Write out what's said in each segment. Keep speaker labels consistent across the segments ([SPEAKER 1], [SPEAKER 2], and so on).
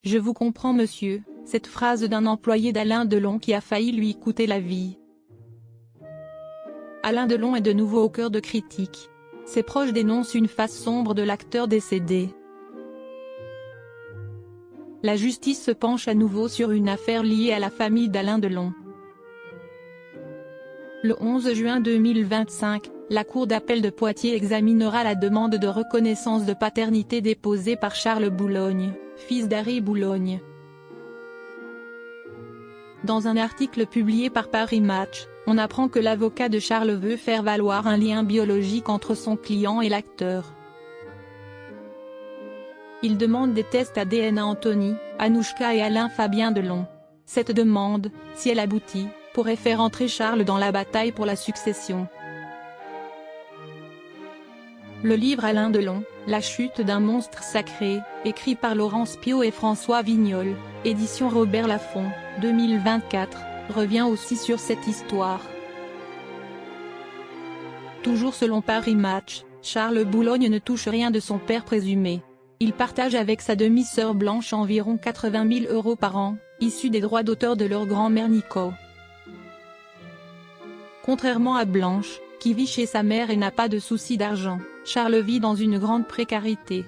[SPEAKER 1] Je vous comprends monsieur, cette phrase d'un employé d'Alain Delon qui a failli lui coûter la vie. Alain Delon est de nouveau au cœur de critiques. Ses proches dénoncent une face sombre de l'acteur décédé. La justice se penche à nouveau sur une affaire liée à la famille d'Alain Delon. Le 11 juin 2025, la Cour d'appel de Poitiers examinera la demande de reconnaissance de paternité déposée par Charles Boulogne, fils d'Harry Boulogne. Dans un article publié par Paris Match, on apprend que l'avocat de Charles veut faire valoir un lien biologique entre son client et l'acteur. Il demande des tests ADN à Anthony, Anouchka et Alain Fabien Delon. Cette demande, si elle aboutit, pourrait faire entrer Charles dans la bataille pour la succession. Le livre Alain Delon, La chute d'un monstre sacré, écrit par Laurence Piot et François Vignol, édition Robert Laffont, 2024, revient aussi sur cette histoire. Toujours selon Paris Match, Charles Boulogne ne touche rien de son père présumé. Il partage avec sa demi-sœur Blanche environ 80 000 € par an, issus des droits d'auteur de leur grand-mère Nico. Contrairement à Blanche, qui vit chez sa mère et n'a pas de soucis d'argent, Charles vit dans une grande précarité.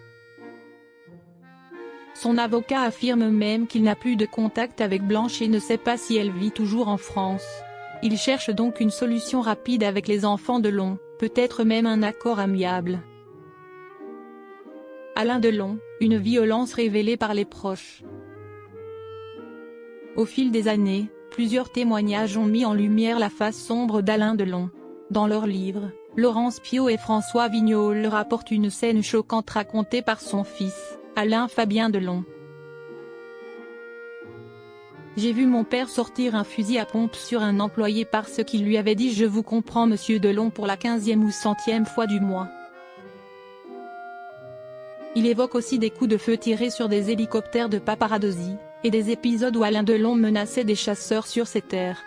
[SPEAKER 1] Son avocat affirme même qu'il n'a plus de contact avec Blanche et ne sait pas si elle vit toujours en France. Il cherche donc une solution rapide avec les enfants Delon, peut-être même un accord amiable. Alain Delon, une violence révélée par les proches. Au fil des années, plusieurs témoignages ont mis en lumière la face sombre d'Alain Delon. Dans leur livre, Laurence Piot et François Vignol rapportent une scène choquante racontée par son fils, Alain Fabien Delon. J'ai vu mon père sortir un fusil à pompe sur un employé parce qu'il lui avait dit « Je vous comprends monsieur Delon » pour la 15e ou 100e fois du mois. Il évoque aussi des coups de feu tirés sur des hélicoptères de paparazzi, et des épisodes où Alain Delon menaçait des chasseurs sur ses terres.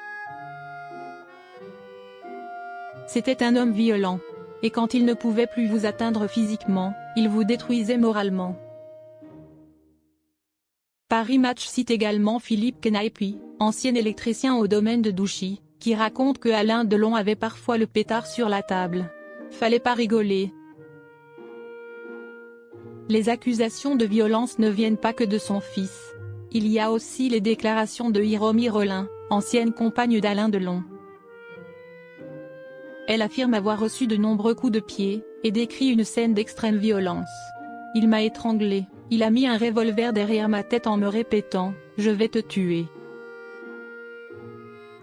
[SPEAKER 1] C'était un homme violent. Et quand il ne pouvait plus vous atteindre physiquement, il vous détruisait moralement. Paris Match cite également Philippe Kenaipi, ancien électricien au domaine de Douchy, qui raconte que Alain Delon avait parfois le pétard sur la table. Fallait pas rigoler. Les accusations de violence ne viennent pas que de son fils. Il y a aussi les déclarations de Hiromi Rollin, ancienne compagne d'Alain Delon. Elle affirme avoir reçu de nombreux coups de pied, et décrit une scène d'extrême violence. Il m'a étranglé, il a mis un revolver derrière ma tête en me répétant « Je vais te tuer ».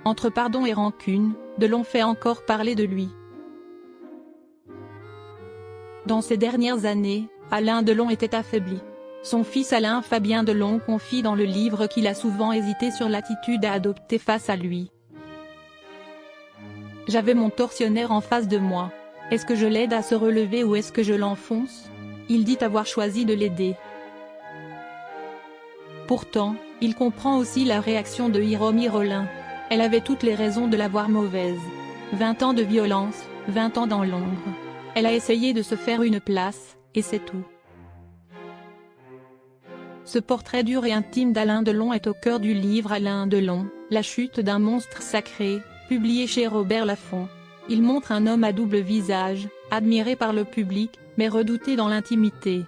[SPEAKER 1] Entre pardon et rancune, Delon fait encore parler de lui. Dans ces dernières années, Alain Delon était affaibli. Son fils Alain Fabien Delon confie dans le livre qu'il a souvent hésité sur l'attitude à adopter face à lui. J'avais mon tortionnaire en face de moi. Est-ce que je l'aide à se relever ou est-ce que je l'enfonce? Il dit avoir choisi de l'aider. Pourtant, il comprend aussi la réaction de Hiromi Rollin. Elle avait toutes les raisons de la voir mauvaise. 20 ans de violence, 20 ans dans l'ombre. Elle a essayé de se faire une place, et c'est tout. Ce portrait dur et intime d'Alain Delon est au cœur du livre Alain Delon, La chute d'un monstre sacré, publié chez Robert Laffont. Il montre un homme à double visage, admiré par le public, mais redouté dans l'intimité.